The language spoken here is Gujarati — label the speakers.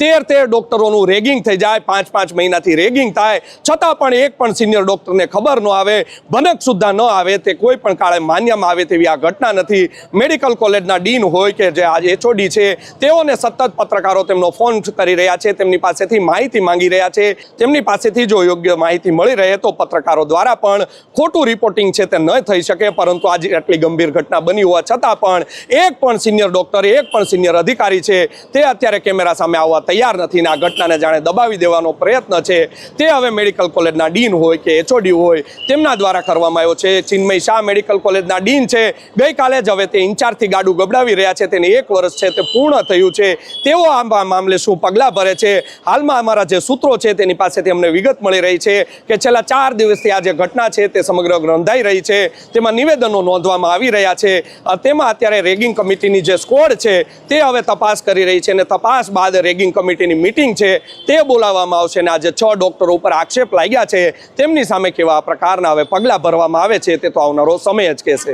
Speaker 1: 13 ડોક્ટરોનું રેગિંગ થઈ જાય, 5 મહિનાથી રેગિંગ થાય, છતાં પણ એક પણ સિનિયર ડોક્ટરને ખબર ન આવે, ભનક સુદ્ધા ન આવે, તે કોઈ પણ કાળે માન્યમાં આવે તેવી આ ઘટના નથી। મેડિકલ કોલેજના ડીન હોય કે જે આજે HOD છે, તેઓને સતત પત્રકારો તેમનો ફોન કરી રહ્યા છે, તેમની પાસેથી માહિતી માંગી રહ્યા છે। તેમની પાસેથી જો યોગ્ય માહિતી મળી રહે તો પત્રકારો દ્વારા પણ ખોટું રિપોર્ટિંગ છે તે ન થઈ શકે, પરંતુ આજે આટલી ગંભીર ઘટના બની હોવા છતાં પણ એક પણ સિનિયર ડોક્ટર, એક પણ સિનિયર અધિકારી છે તે અત્યારે કેમેરા સામે આવવા તૈયાર નથી ને આ ઘટનાને જાણે દબાવી દેવાનો પ્રયત્ન છે તે હવે મેડિકલ કોલેજના ડીન હોય કે HOD હોય તેમના દ્વારા કરવામાં આવ્યો છે। ચિન્મય શાહ મેડિકલ કોલેજના ડીન છે, ગઈકાલે જ હવે તે ઇન્ચાર્જથી ગાડું ગબડાવી રહ્યા છે, તેને 1 વર્ષ છે તે પૂર્ણ થયું છે। તેઓ આ મામલે શું પગલાં ભરે છે, હાલમાં અમારા જે સૂત્રો છે તેની પાસેથી અમને વિગત મળી રહી છે કે છેલ્લા 4 દિવસથી આ જે ઘટના છે તે સમગ્ર નોંધાઈ રહી છે, તેમાં નિવેદનો નોંધવામાં આવી રહ્યા છે। તેમાં અત્યારે રેગિંગ કમિટીની જે સ્કોડ છે તે હવે તપાસ કરી રહી છે અને તપાસ બાદ રેગિંગ કમિટીની મીટિંગ છે તે બોલાવવામાં આવશે અને આ જે 6 ડોક્ટરો ઉપર આક્ષેપ લાગ્યા છે તેમની સામે કેવા પ્રકારના હવે પગલાં ભરવામાં આવે છે તે તો આવનારો સમય જ કહેશે।